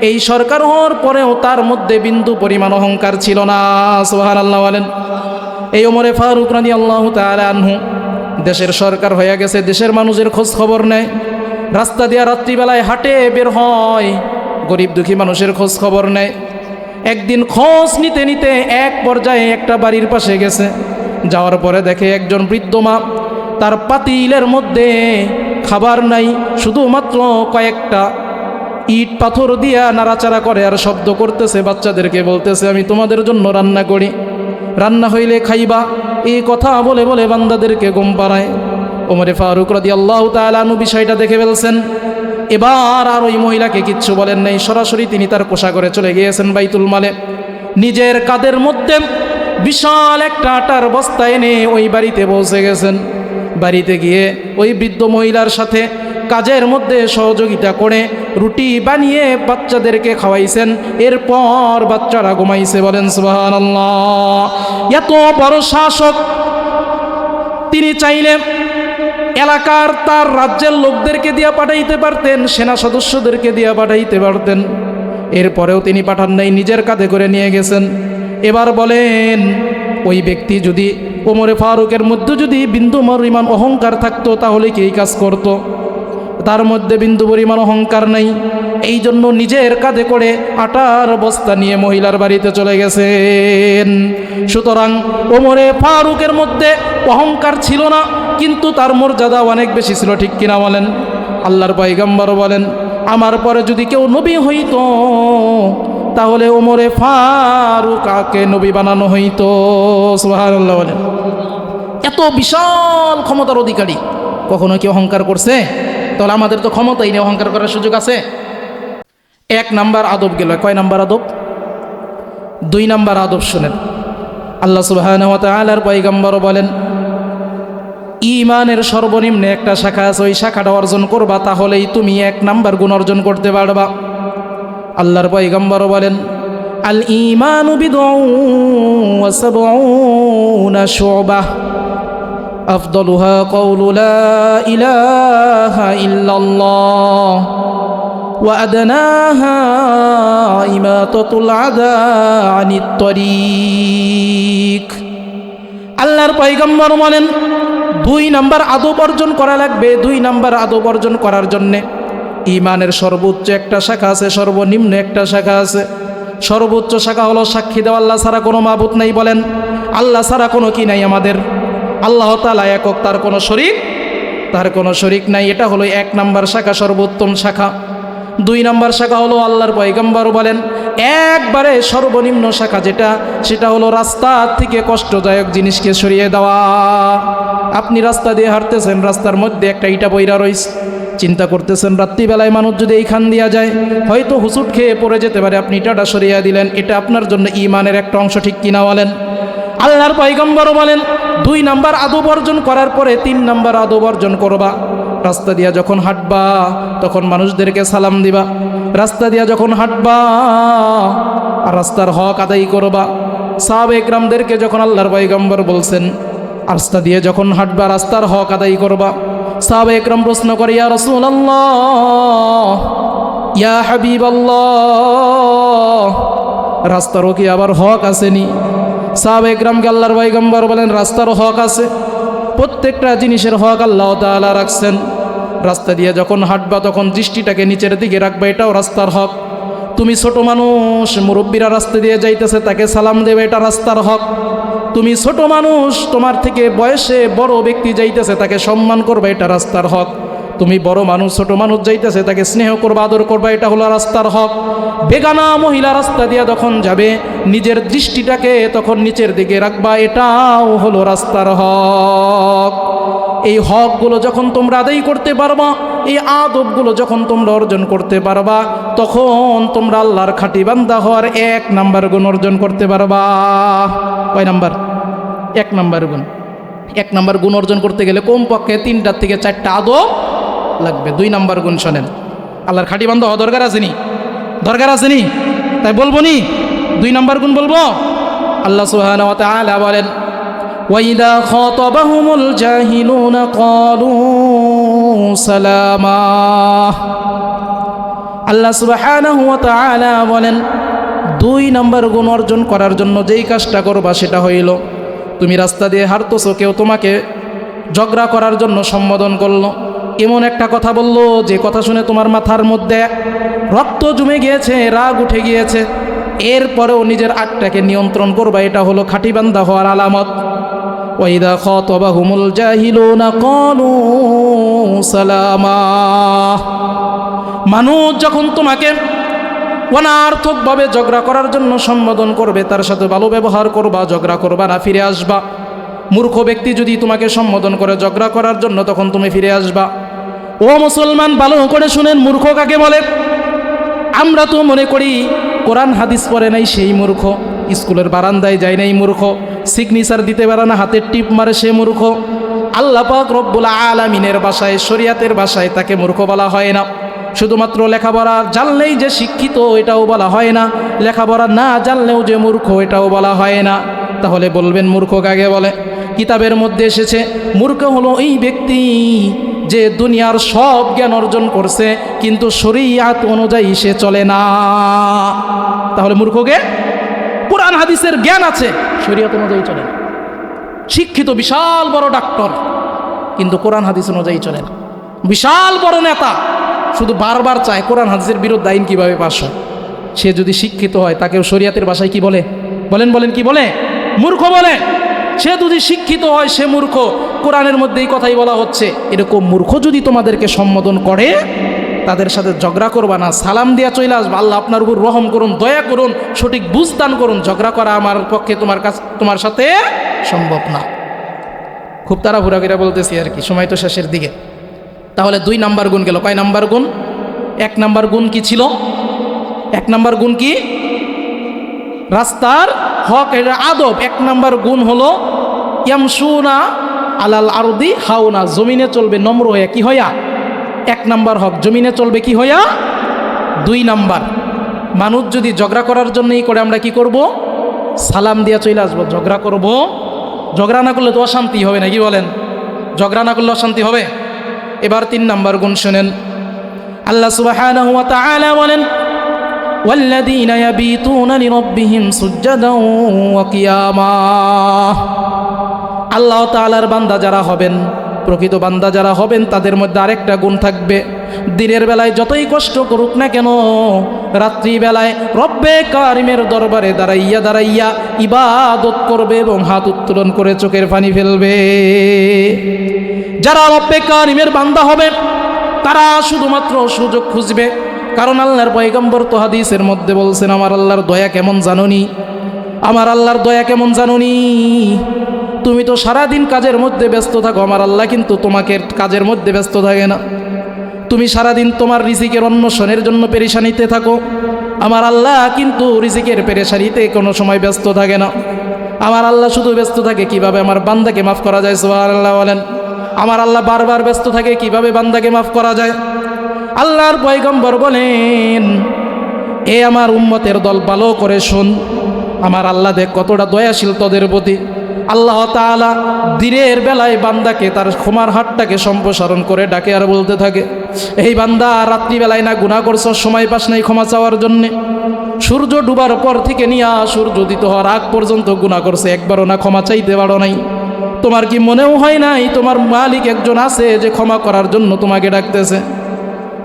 এই সরকার হওয়ার পরেও তার মধ্যে বিন্দু পরিমাণ অহংকার ছিল না। সুবহানাল্লাহ বলেন। এই ওমরে ফারুক রাদিয়াল্লাহু তাআলা আনহু দেশের সরকার হয়ে গেছে, দেশের মানুষের খোঁজ খবর নেয়, রাস্তা দিয়ে রাত্রিবেলায় হাঁটে বের হয়, গরিব দুঃখী মানুষের খোঁজ খবর নেয়। একদিন খোঁজ নিতে নিতে এক পর্যায়ে একটা বাড়ির পাশে গেছে, যাওয়ার পরে দেখে একজন বৃদ্ধ মা, তার পাতিলের মধ্যে খাবার নাই, শুধুমাত্র কয়েকটা ইট পাথর দিয়া নাড়াচাড়া করে আর শব্দ করতেছে, বাচ্চাদেরকে বলতেছে আমি তোমাদের জন্য রান্না করি। রান্না হইলে খাইবা, এই কথা বলে বলে বান্দাদেরকে ঘুম পাড়ায়। ওমরে ফারুক রাদিয়াল্লাহু তাআলা আনহু বিষয়টা দেখে ফেলছেন। এবার আর ওই মহিলাকে কিচ্ছু বলেন নাই, সরাসরি তিনি তার কোষাঘরে চলে গিয়েছেন বাইতুল মালে। নিজের কাঁধের মধ্যে বিশাল একটা আটার বস্তা এনে ওই বাড়িতে পৌঁছে গেছেন। বাড়িতে গিয়ে ওই বৃদ্ধ মহিলার সাথে কাজের মধ্যে সহযোগিতা করে রুটি বানিয়ে বাচ্চাদেরকে খাওয়াইছেন। এরপর বাচ্চারা ঘুমাইছে। বলেন সুবহানাল্লাহ। এত বড় শাসক, তিনি চাইলে এলাকার তার রাজ্যের লোকদেরকে দিয়ে পাঠাইতে পারতেন, সেনা সদস্যদেরকে দিয়ে পাঠাইতে পারতেন। এরপরেও তিনি পাঠান নাই, নিজের কাঁধে করে নিয়ে গেছেন। এবার বলেন, ওই ব্যক্তি যদি ওমরে ফারুকের মধ্যে যদি বিন্দু পরিমাণ অহংকার থাকতো তাহলে কি এই কাজ করত? তার মধ্যে বিন্দু পরিমাণ অহংকার নেই, এই জন্য নিজের কাঁধে করে আটার বস্তা নিয়ে মহিলার বাড়িতে চলে গেছেন। সুতরাং ওমরে ফারুকের মধ্যে অহংকার ছিল না, কিন্তু তার মর্যাদা অনেক বেশি ছিল। ঠিক কিনা বলেন? আল্লাহর পয়গম্বর বলেন, আমার পরে যদি কেউ নবী হইতো তাহলে ওমরে ফারুককে নবী বানানো হইতো। সুবহানাল্লাহ বলেন। এত বিশাল ক্ষমতার অধিকারী, কখনো কি অহংকার করছে? তাহলে আমাদের তো ক্ষমতাই নেই, অহংকার করার সুযোগ আছে? এক নাম্বার আদব গেল। কয় নাম্বার আদব? 2 নাম্বার আদব শুনেন। আল্লাহ সুবহানাহু ওয়া তাআলার পয়গম্বর বলেন, ঈমানের সর্বনিম্ন একটা শাখা আছে, ওই শাখাটা অর্জন করবা তাহলেই তুমি 1 নাম্বার গুণ অর্জন করতে পারবা। আল্লাহর পয়গম্বর বলেন, আল ঈমানু বিদউন ওয়া সাবউনা শু'বাহ আফদালুহা কাওলু লা ইলাহা ইল্লাল্লাহ ওয়া আদনাহা ইমাতাতুল আযা আনিত তরিক। আল্লাহর পয়গম্বর বলেন, 2 নাম্বার আদব অর্জন করা লাগবে। 2 নাম্বার আদব অর্জন করার জন্যে ঈমানের সর্বোচ্চ একটা শাখা আছে, সর্বনিম্ন একটা শাখা আছে। সর্বোচ্চ শাখা হলো সাক্ষী দেওয়া আল্লাহ ছাড়া কোনো মাবুদ নাই। বলেন, আল্লাহ ছাড়া কোনো কি নাই আমাদের? আল্লাহ তাআলা একক, তার কোনো শরীক নাই। এটা হলো 1 নাম্বার শাখা, সর্বোত্তম শাখা। 2 নাম্বার শাখা হলো আল্লাহর পয়গম্বর বলেন, একবারে সর্বনিম্ন শাখা যেটা, সেটা হলো রাস্তা থেকে কষ্টদায়ক জিনিসকে সরিয়ে দেওয়া। আপনি রাস্তা দিয়ে হাঁটতেছেন, রাস্তার মধ্যে একটা ইটা পইরা রইছে, চিন্তা করতেছেন রাত্রিবেলায় মানুষ যদি এইখান দিয়া যায় হয়তো হুসুট খেয়ে পড়ে যেতে পারে, আপনি ইটাটা সরিয়ে দিলেন। এটা আপনার জন্য ঈমানের একটা অংশ। ঠিক কিনা বলেন? আল্লাহর পয়গম্বর বলেন, 2 নাম্বার আদব অর্জন করার পরে 3 নাম্বার আদব অর্জন করবা। রাস্তা দিয়া যখন হাঁটবা তখন মানুষদেরকে সালাম দিবা। রাস্তা দিয়া যখন হাঁটবা আর রাস্তার হক আদায় করবা। সাহাবা একরামদেরকে যখন আল্লাহর পয়গম্বর বলছেন রাস্তা দিয়ে যখন হাঁটবা রাস্তার হক আদায় করবা, সাহাবা একরাম প্রশ্ন করে, ইয়া রাসূলুল্লাহ, ইয়া হাবিবাল্লাহ, রাস্তারও কি আবার হক আসেনি? সাহাবা একরামকে আল্লাহর পয়গম্বর বলেন, রাস্তারও হক আছে। প্রত্যেকটা জিনিসের হক আল্লাহ তাআলা রাখছেন। রাস্তা দিয়ে যখন হাঁটবা তখন দৃষ্টিটাকে নিচের দিকে রাখবা, এটাও রাস্তার হক। তুমি ছোট মানুষ, মুরব্বীরা রাস্তা দিয়ে যাইতেছে তাকে সালাম দেবে, এটা রাস্তার হক। তুমি ছোট মানুষ, তোমার থেকে বয়সে বড় ব্যক্তি যাইতেছে তাকে সম্মান করবা, এটা রাস্তার হক। তুমি বড় মানুষ, ছোট মানুষ যাইতেছে তাকে স্নেহ করবা, আদর করবা, এটা হলো রাস্তার হক। বেগানা মহিলা রাস্তা দিয়ে যখন যাবে নিজের দৃষ্টিটাকে তখন নিচের দিকে রাখবা, এটাও হলো রাস্তার হক। এই হকগুলো যখন তোমরা আদায় করতে পারবা, এই আদবগুলো যখন তোমরা অর্জন করতে পারবা, তখন তোমরা আল্লাহর খাঁটি বান্দা হওয়ার 1 নাম্বার গুণ অর্জন করতে পারবা। কয় নাম্বার? 1 নাম্বার গুণ। 1 নাম্বার গুণ অর্জন করতে গেলে কমপক্ষে 3টা থেকে 4টা আদব লাগবে। 2 নাম্বার গুণ শোনেন, আল্লাহর খাঁটি বান্দা হওয়া দরকার আসেনি? দরকার আসেনি? তাই বলবো নি 2 নাম্বার গুণ বলবো। আল্লাহ সুবহানাহু ওয়া তাআলা বলেন, ওয়াইদা খাতাবাহুমুল জাহিলুনা ক্বালু সালামা। আল্লাহ সুবহানাহু ওয়া তাআলা বলেন, 2 নাম্বার গুণ অর্জন করার জন্য যেই কাজটা করবা সেটা হইল, তুমি রাস্তা দিয়ে হাঁটতেছো, কেউ তোমাকে ঝগড়া করার জন্য সম্বোধন করলো, এমন একটা কথা বললো যে কথা শুনে তোমার মাথার মধ্যে রক্ত জমে গিয়েছে, রাগ উঠে গিয়েছে, এরপরেও নিজের আটটাকে নিয়ন্ত্রণ করবা, এটা হলো খাঁটি বান্দা হওয়ার আলামত। ওয়াইদা খাতাবাহুমুল জাহিলুনা ক্বালু সালামা। মানুষ যখন তোমাকে অনার্থকভাবে ঝগড়া করার জন্য সম্বোধন করবে, তার সাথে ভালো ব্যবহার করবা, ঝগড়া করবা না, ফিরে আসবা। মূর্খ ব্যক্তি যদি তোমাকে সম্বোধন করে ঝগড়া করার জন্য, তখন তুমি ফিরে আসবা। ও মুসলমান, ভালো করে শুনেন, মূর্খ কাকে বলে? আমরা তো মনে করি কোরআন হাদিস পড়ে নাই সেই মূর্খ, স্কুলের বারান্দায় যায় নাই মূর্খ, সিগনেচার দিতে পারে না, হাতের টিপ মারে সে মূর্খ। আল্লাহ পাক রব্বুল আলামিনের ভাষায়, শরিয়াতের ভাষায় তাকে মূর্খ বলা হয় না। শুধুমাত্র লেখাপড়া জানলেই যে শিক্ষিত এটাও বলা হয় না, লেখাপড়া না জানলেও যে মূর্খ এটাও বলা হয় না। তাহলে বলবেন মূর্খ কাকে বলে? কিতাবের মধ্যে এসেছে মূর্খ হলো এই ব্যক্তি যে দুনিয়ার সব জ্ঞান অর্জন করছে কিন্তু শরীয়ত অনুযায়ী সে চলে না। তাহলে মূর্খকে? কোরআন হাদিসের জ্ঞান আছে, শরীয়ত অনুযায়ী চলে না। শিক্ষিত বিশাল বড় ডাক্তার কিন্তু কোরআন হাদিস অনুযায়ী চলে না। বিশাল বড় নেতা শুধু বারবার চায় কোরআন হাদিসের বিরুদ্ধে আইন কিভাবে পাস হয়। সে যদি শিক্ষিত হয় তাকেও শরীয়তের ভাষায় কি বলে? বলেন কি বলে? মূর্খ বলে। সে যদি শিক্ষিত হয় সে মূর্খ, কোরআনের মধ্যেই কথাই বলা হচ্ছে। এরকম মূর্খ যদি তোমাদেরকে সম্বোধন করে, তাদের সাথে ঝগড়া করবা না, সালাম দিয়া চলে আসবা। আল্লাহ আপনার উপর রহম করুন, দয়া করুন, সঠিক বুঝদান করুন। ঝগড়া করা আমার পক্ষে তোমার সাথে সম্ভব না। খুব তাড়াহুড়া করে বলতেছি আর কি, সময় তো শেষের দিকে। তাহলে 2 নাম্বার গুণ গেল। কয় নাম্বার গুণ? 1 নাম্বার গুণ কি ছিল? 1 নাম্বার গুণ কি? রাস্তার হক, এটা আদব। 1 নাম্বার গুণ হলো ইয়ামশুনা আলাল আরদি হাওনা, জমিনে চলবে নম্র হইয়া। কি হইয়া? 1 নাম্বার হক, জমিনে চলবে কি হইয়া? 2 নাম্বার, মানুষ যদি ঝগড়া করার জন্যই করে, আমরা কি করব? সালাম দিয়া চলে আসবো। ঝগড়া করব, ঝগড়া না করলে তো অশান্তি হবে না, কি বলেন? ঝগড়া না করলে অশান্তি হবে। এবার 3 নাম্বার গুণ শুনেন। আল্লাহ সুবহানাহু ওয়া তাআলা বলেন, ওয়াল্লাযীনা ইয়াবীতুনা লিরাব্বিহিম সুজদান ওয়া কিয়ামা। আল্লাহ তাআলার বান্দা যারা হবেন, প্রকৃত বান্দা যারা হবেন, তাদের মধ্যে আরেকটা গুণ থাকবে। দিনের বেলায় যতই কষ্ট করুক না কেন, রাত্রিবেলায় রব্বে কারিমের দরবারে দাঁড়াইয়া ইবাদত করবে এবং হাত উত্তোলন করে চোখের পানি ফেলবে। যারা রব্বে কারিমের বান্দা হবে তারা শুধুমাত্র সুযোগ খুঁজবে। কারণ আল্লাহর পয়গম্বর তো হাদিসের মধ্যে বলছেন, আমার আল্লাহর দয়া কেমন জানোনি? আমার আল্লাহর দয়া কেমন জানোনি? তুমি তো সারাদিন কাজের মধ্যে ব্যস্ত থাকো, আমার আল্লাহ কিন্তু তোমাকে কাজের মধ্যে ব্যস্ত থাকে না। তুমি সারাদিন তোমার রিজিকের অন্বেষণের জন্য পেরেশানিতে থাকো, আমার আল্লাহ কিন্তু রিজিকের পেরেশানিতে কোনো সময় ব্যস্ত থাকে না। আমার আল্লাহ শুধু ব্যস্ত থাকে কিভাবে আমার বান্দাকে মাফ করা যায়। সুবহানাল্লাহ বলেন। আমার আল্লাহ বারবার ব্যস্ত থাকে কিভাবে বান্দাকে মাফ করা যায়। আল্লাহর পয়গম্বর বলেন, এ আমার উম্মতের দল, ভালো করে শোন, আমার আল্লাহ দেখ কতটা দয়াশীল তোদের প্রতি। আল্লাহ তাআলা দিনের বেলায় বান্দাকে তার ক্ষমার হাতটাকে সম্প্রসারণ করে ডাকে আর বলতে থাকে, এই বান্দা রাত্রিবেলায় না গুনাহ করছ, সময় পাস নাই ক্ষমা চাওয়ার জন্যে। সূর্য ডুবার পর থেকে নিয়ে সূর্য উদিত হওয়ার আগ পর্যন্ত গুনাহ করছে, একবারও না ক্ষমা চাইতে পারো নাই। তোমার কি মনেও হয় নাই তোমার মালিক একজন আছে যে ক্ষমা করার জন্য তোমাকে ডাকতেছে?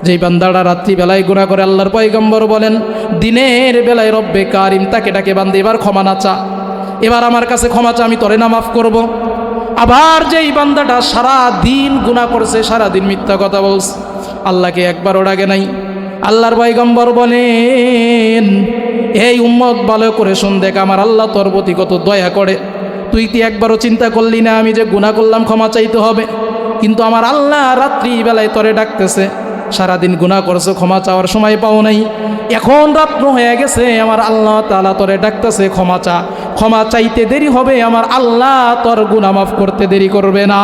যেই বান্দারা রাত্রিবেলায় গুনাহ করে, আল্লাহর পয়গম্বর বলেন, দিনের বেলায় রব্বে কারিম তাকে ডাকে, বান্দা এবার ক্ষমা না চা, এবার আমার কাছে ক্ষমা চা, আমি তোরে না মাফ করব। আবার যেই বান্দাটা সারা দিন গুনাহ করছে, সারা দিন মিথ্যা কথা বলছে, আল্লাহকে একবারও ডাকে নাই, আল্লাহর পয়গম্বর বলেন, এই উম্মত ভালো করে শুন, দেখ আমার আল্লাহ তোর প্রতি কত দয়া করে। তুই কি একবারও চিন্তা করলি না আমি যে গুনাহ করলাম ক্ষমা চাইতে হবে? কিন্তু আমার আল্লাহ রাত্রিবেলায় তোরে ডাকতেছে, সারাদিন গুনাহ করছো, ক্ষমা চাওয়ার সময় পাও নাই, এখন রাত্র হয়ে গেছে, আমার আল্লাহ তাআলা তোরে ডাকতেছে, ক্ষমা চা। ক্ষমা চাইতে দেরি হবে, আমার আল্লাহ তোর গুনাহ মাফ করতে দেরি করবে না।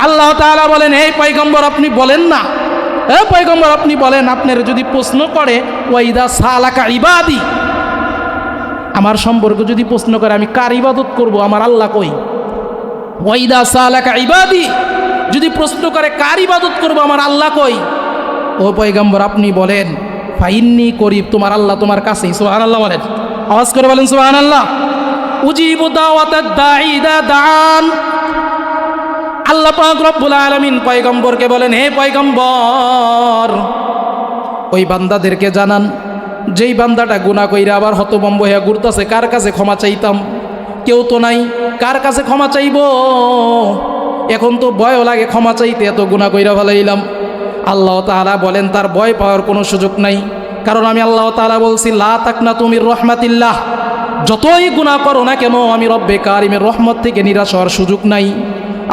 আল্লাহ তাআলা বলেন, এই পয়গম্বর আপনি বলেন না, এই পয়গম্বর আপনি বলেন, আপনার যদি প্রশ্ন করে, ওয়াইদা সালাকা ইবাদি, আমার সম্পর্কে যদি প্রশ্ন করে আমি কার ইবাদত করব, আমার আল্লাহ কই? ওয়াইদা সালাকা ইবাদি, যদি প্রশ্ন করে কার ইবাদত করব, আমার আল্লাহ কই? ও পয়গম্বর আপনি বলেন, ফাইন্নি করিব, তোমার আল্লাহ তোমার কাছেই। সুবহানাল্লাহ বলেন, আওয়াজ করে বলেন সুবহানাল্লাহ। উজিবু দাওয়াতাদ দাঈ ইযা দাআন। আল্লাহ পাক রব্বুল আলামিন পয়গম্বরকে বলেন, হে পয়গম্বর, ওই বান্দাদেরকে জানান, যেই বান্দাটা গুনাহ কইরা আবার হতভম্ব হয়ে ঘুরতেছে, কার কাছে ক্ষমা চাইতাম? কেউ তো নাই, কার কাছে ক্ষমা চাইব? এখন তো ভয়ও লাগে ক্ষমা চাইতে, এত গুনাহ কইরা ফেলাইলাম। আল্লাহ তাআলা বলেন, তার ভয় পাওয়ার কোনো সুযোগ নাই। কারণ আমি আল্লাহ তাআলা বলছি লা তাকনাতু মির রাহমাতিল্লাহ, যতই গুনাহ করো না কেন আমি রব্বে কারিমের রহমত থেকে নিরাশ হওয়ার সুযোগ নাই।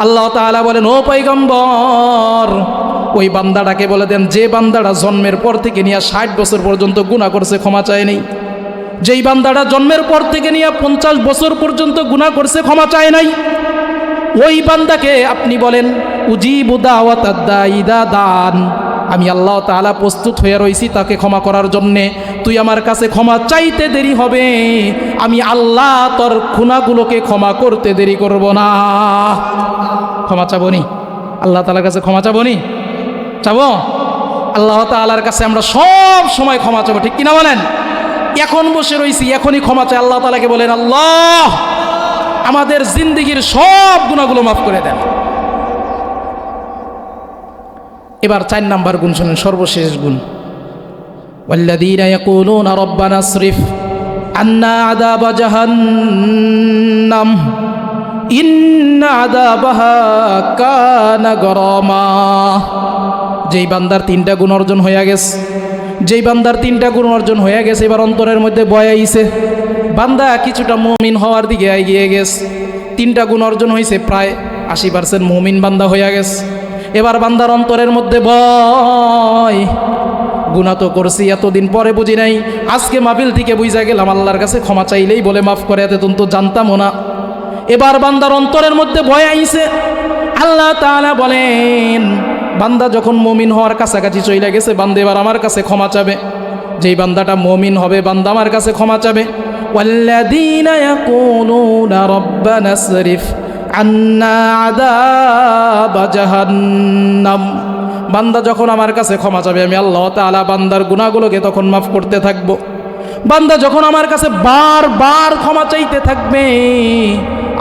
আল্লাহ তাআলা বলেন, ও পয়গম্বর ওই বান্দাটাকে বলে দেন যে বান্দাটা জন্মের পর থেকে নিয়ে 60 বছর পর্যন্ত গুনাহ করছে, ক্ষমা চায় নাই। যেই বান্দাটা জন্মের পর থেকে নিয়ে 50 বছর পর্যন্ত গুনাহ করছে, ক্ষমা চায় নাই, ওই বান্দাকে আপনি বলেন উজিবু দাওয়াতাদ দাঈ ইযা দান, আমি আল্লাহ তাআলা প্রস্তুত হয়ে রইছি তাকে ক্ষমা করার জন্যে। তুই আমার কাছে ক্ষমা চাইতে দেরি হবে, আমি আল্লাহ তোর গুনাহগুলোকে ক্ষমা করতে দেরি করব না। ক্ষমা চাবনি আল্লাহ তাআলার কাছে, ক্ষমা চাবনি, চাবো আল্লাহ তাআলার কাছে আমরা সব সময় ক্ষমা চাবো, ঠিক কিনা বলেন? এখন বসে রইছি, এখনই ক্ষমা চাই। আল্লাহ তাআলাকে বলেন, আল্লাহ আমাদের জিন্দেগির সব গুনাহগুলো মাফ করে দেন। এবার 4 নাম্বার গুণ শুনেন, সর্বশেষ গুণ। ওয়াল্লাযীনা ইয়াকুলুনা রাব্বানা আসরিফ আন্না আযাবা জাহান্নাম ইন্না আযাবাহা কানা গরামা। যেই বান্দার 3টা গুণ অর্জন হয়ে গেছে, যেই বান্দার 3টা গুণ অর্জন হয়ে গেছে, এবার অন্তরের মধ্যে ভয় আইছে, বান্দা কিছুটা মুমিন হওয়ার দিকে এগিয়ে গেছে। 3টা গুণ অর্জন হয়েছে, প্রায় 80% মুমিন বান্দা হয়ে গেছে। এবার বান্দার অন্তরের মধ্যে ভয়, গুনাহ তো করছি এতদিন পরে বুঝি নাই, আজকে মাহফিল থেকে বুঝা গেলাম আল্লাহর কাছে ক্ষমা চাইলেই বলে মাফ করে, এতদিন তো জানতামও না। এবার বান্দার অন্তরের মধ্যে ভয় আইছে। আল্লাহ তাআলা বলেন, বান্দা যখন মুমিন হওয়ার কাছাকাছি চলে গেছে, বান্দা এবার আমার কাছে ক্ষমা চাবে। যেই বান্দাটা মুমিন হবে, বান্দা আমার কাছে ক্ষমা চাবে। ওয়াল্লাযীনা ইয়াকুলুনা রাব্বানা আসরিফ আন্না আযাবা জাহান্নাম। বান্দা যখন আমার কাছে ক্ষমা চাবে, আমি আল্লাহ তাআলা বান্দার গুনাহগুলোকে তখন মাফ করতে থাকবো। বান্দা যখন আমার কাছে বারবার ক্ষমা চাইতে থাকবে,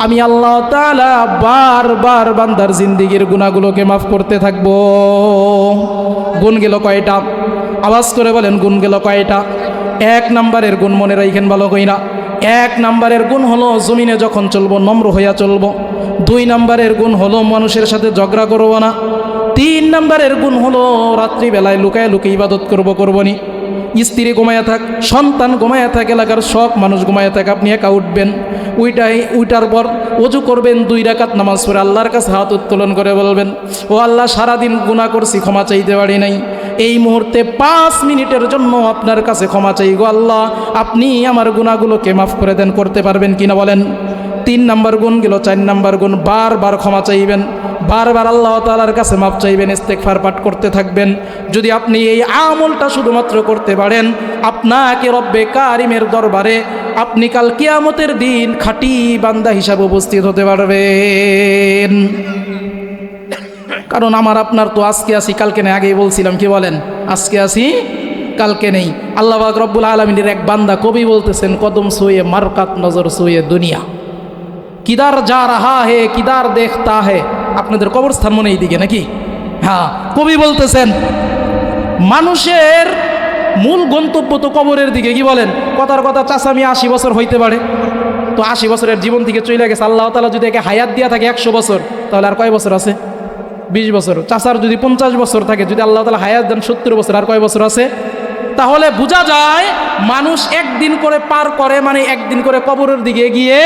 আমি আল্লাহ তাআলা বারবার বান্দার জিন্দেগির গুনাহগুলোকে মাফ করতে থাকবো। গুণ গেল কয়টা? আওয়াজ করে বলেন, গুণ গেল কয়টা? 1 নাম্বারের গুণ মনে রাখেন ভালো কইরা। 1 নাম্বারের গুণ হলো জমিনে যখন চলবো নম্র হইয়া চলবো। 2 নাম্বারের গুণ হলো মানুষের সাথে ঝগড়া করবো না। 3 নাম্বারের গুণ হলো রাত্রিবেলায় লুকায় লুকিয়ে ইবাদত করবনি। স্ত্রী ঘুমায়া থাক, সন্তান ঘুমায়া থাক, এলাকার সব মানুষ ঘুমায়া থাক, আপনি একা উঠবেন। উইটার পর ওযু করবেন, 2 রাকাত নামাজ পড়ে আল্লাহর কাছে হাত উত্তোলন করে বলবেন, ও আল্লাহ সারাদিন গুনাহ করছি, ক্ষমা চাইতে পারি নাই, এই মুহূর্তে 5 মিনিটের জন্য আপনার কাছে ক্ষমা চাই গো আল্লাহ, আপনি আমার গুনাহগুলোকে মাফ করে দেন। করতে পারবেন কিনা বলেন? 3 নাম্বার গুণ গেল। 4 নাম্বার গুণ, বারবার ক্ষমা চাইবেন, বারবার আল্লাহ তাআলার কাছে মাফ চাইবেন, ইস্তেগফার পাঠ করতে থাকবেন। যদি আপনি এই আমলটা শুধুমাত্র করতে পারেন, আপনাকে রব্বে কারিমের দরবারে আপনি কাল কিয়ামতের দিন খাঁটি বান্দা হিসাবে উপস্থিত হতে পারবেন। কারণ আমার আপনার তো আজকে আসি কালকে নেই, আগেই বলছিলাম, কি বলেন? আজকে আসি কালকে নেই। আল্লাহ পাক রব্বুল আলামিনের এক বান্দা কবি বলতেছেন, কদম সুয়ে মারকাত নজর সুয়ে দুনিয়া, কিদার যা রাহা হে কিদার দেখতা হে। আপনাদের কবরস্থান মনে এইদিকে নাকি? হ্যাঁ, কবি বলতেছেন মানুষের মূল গন্তব্য তো কবরের দিকে। কি বলেন? কথার কথা, চাষামি 80 বছর হইতে পারে, তো 80 বছরের জীবন থেকে চলে গেছে। আল্লাহ তাআলা যদি একে হায়াত দিয়া থাকে 100 বছর, তাহলে আর কয় বছর আছে? 20 বছর। চাষার যদি 50 বছর থাকে, যদি আল্লাহ তাআলা হায়াত দেন 70 বছর, আর কয় বছর আছে? তাহলে বোঝা যায় মানুষ একদিন করে পার করে, মানে একদিন করে কবরের দিকে গিয়ে।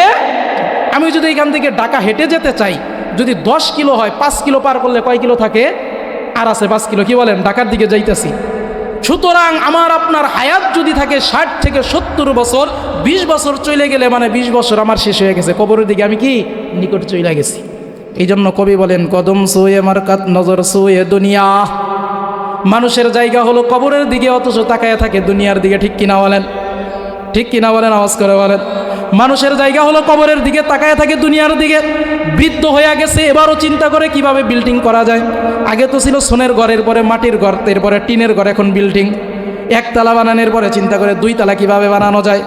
আমি যদি এখান থেকে ঢাকা হেঁটে যেতে চাই, যদি 10 কিলো হয়, 5 কিলো পার করলে কয় কিলো থাকে? আর আছে 5 কিলো। কি বলেন? ঢাকার দিকে যাইতেছি। সুতরাং আমার আপনার হায়াত যদি থাকে 60 থেকে 70 বছর, 20 বছর চলে গেলে মানে 20 বছর আমার শেষ হয়ে গেছে, কবরের দিকে আমি কি নিকট চলে গেছি। এই জন্য কবি বলেন, কদম সুয়ে মারকাত নজর সুয়ে দুনিয়া। মানুষের জায়গা হলো কবরের দিকে, অথচ তাকায় থাকে দুনিয়ার দিকে। ঠিক কিনা বলেন? ঠিক কিনা বলেন? আওয়াজ করে বলেন। মানুষের জায়গা হলো কবরের দিকে, তাকায় থাকে দুনিয়ার দিকে। বৃদ্ধ হয়ে গেছে, এবারও চিন্তা করে কিভাবে বিল্ডিং করা যায়। আগে তো ছিল সোনের ঘর, এরপরে মাটির ঘর, এরপরে টিনের ঘর, এখন বিল্ডিং। 1 তালা বানানোর পরে চিন্তা করে 2 তালা কিভাবে বানানো যায়।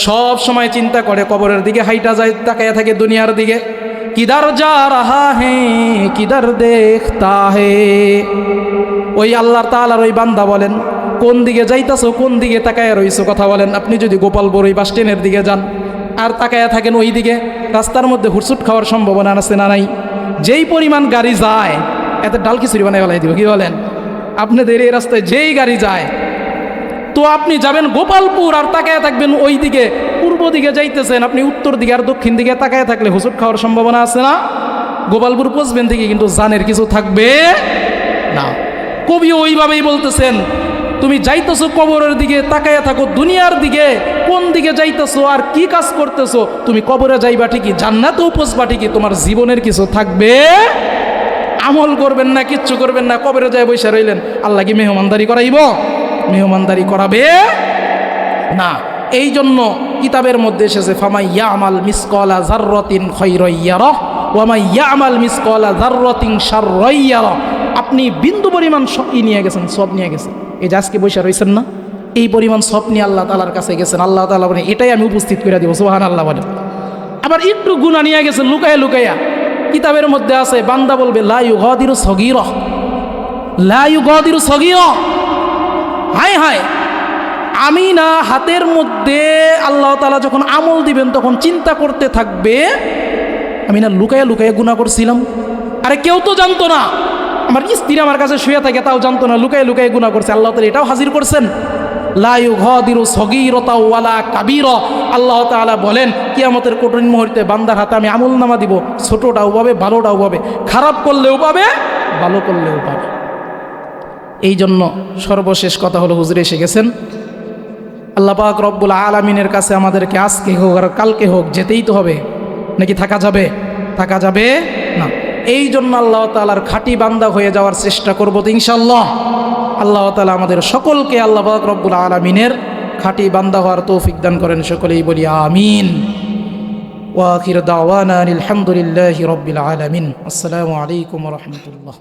সব সময় চিন্তা করে কবরের দিকে, হাইটা যায়, তাকায় থাকে দুনিয়ার দিকে। কিদার যা রাহা হে কিদার দেখতা হে। ওই আল্লাহ তাআলার ওই বান্দা বলেন, কোন দিকে যাইতাছো, কোন দিকে তাকায় রইছো? কথা বলেন। আপনি যদি গোপালপুর ওই বাস স্ট্যান্ডের দিকে যান আর তাকায়া থাকেন ওই দিকে, রাস্তার মধ্যে হুটসুট খাওয়ার সম্ভাবনা আছে না নাই? যেই পরিমাণ গাড়ি যায়, এত ডাল খিচুড়ি বানাই ফেলাই দিব। কি বলেন? আপনাদের এই রাস্তায় যেই গাড়ি যায়, তো আপনি যাবেন গোপালপুর আর তাকায় থাকবেন ওই দিকে, পূর্ব দিকে যাইতেছেন, আপনি উত্তর দিকে আর দক্ষিণ দিকে তাকায় থাকলে হোঁচট খাওয়ার সম্ভাবনা আছে না? গোপালপুর পৌঁছবেন থেকে কিন্তু জানের কিছু থাকবে না। কবি ওইভাবেই বলতেছেন, তুমি যাইতেছো কবরের দিকে, তাকায়া থাকো দুনিয়ার দিকে, কোন দিকে যাইতেছো আর কি কাজ করতেছো? তুমি কবরে যাইবা ঠিকই, জান্নাতেও পৌঁছবা ঠিকই, তোমার জীবনের কিছু থাকবে, আমল করবেন না, কিচ্ছু করবেন না, কবরে যায় বসে রইলেন। আল্লাহ কি মেহমানদারি করাইব? মেহমানদারি করাবে না। এই জন্য কিতাবের মধ্যে এসেছে, ফামাই ইয়ামাল মিসকালা যাররাতিন খায়রান ইয়ারাহ ওয়া মাই ইয়ামাল মিসকালা যাররাতিন শাররান ইয়ারাহ। আপনি বিন্দু পরিমাণ নিয়ে গেছেন, সব নিয়ে গেছেন। এই যে আজকে বসে রয়েছেন না, এই পরিমাণ সব নিয়ে আল্লাহ তাআলার কাছে গেছেন। আল্লাহ তাআলা বলেন এটাই আমি উপস্থিত করে দিব, সুবহানাল্লাহ বলেন। আবার একটু গুনাহ নিয়ে গেছেন লুকায়া লুকায়া, কিতাবের মধ্যে আছে বান্দা বলবে লা ইউগাদিরু সগীরা, লা ইউগাদিরু সগীরা। হায় হায়, আমি না হাতের মধ্যে আল্লাহ তাআলা যখন আমল দিবেন তখন চিন্তা করতে থাকবে, আমি না লুকায়া লুকায়া গুনাহ করছিলাম। আরে কেউ তো জানতো না, আমার স্ত্রী আমার কাছে শুয়ে থাকে তাও জানতো না, লুকায় লুকায় গুনাহ করছে। আল্লাহ তাআলা এটাও হাজির করছেন, লা ইউগাদিরু সগীরাতাও ওয়ালা কাবীরা। আল্লাহ তাআলা বলেন কিয়ামতের কঠিন মুহূর্তে বান্দার হাতে আমি আমলনামা দিব, ছোটটাও পাবে ভালোটাও পাবে, খারাপ করলেও পাবে ভালো করলেও পাবে। এই জন্য সর্বশেষ কথা হলো, হুজুর এসে গেছেন, আল্লাহ পাক রব্বুল আলামিনের কাছে আমাদেরকে আজকে হোক আর কালকে হোক যেতেই তো হবে, নাকি থাকা যাবে? থাকা যাবে না। এই জন্য আল্লাহ তাআলার খাঁটি বান্দা হয়ে যাওয়ার চেষ্টা করবো তো ইনশাআল্লাহ। আল্লাহ তাআলা আমাদের সকলকে আল্লাহ পাক রব্বুল আলামিনের খাঁটি বান্দা হওয়ার তৌফিক দান করেন, সকলেই বলি আমিন। ওয়া আখির দাওয়ানা আলহামদুলিল্লাহি রাব্বিল আলামিন। আসসালামু আলাইকুম ওয়া রাহমাতুল্লাহ।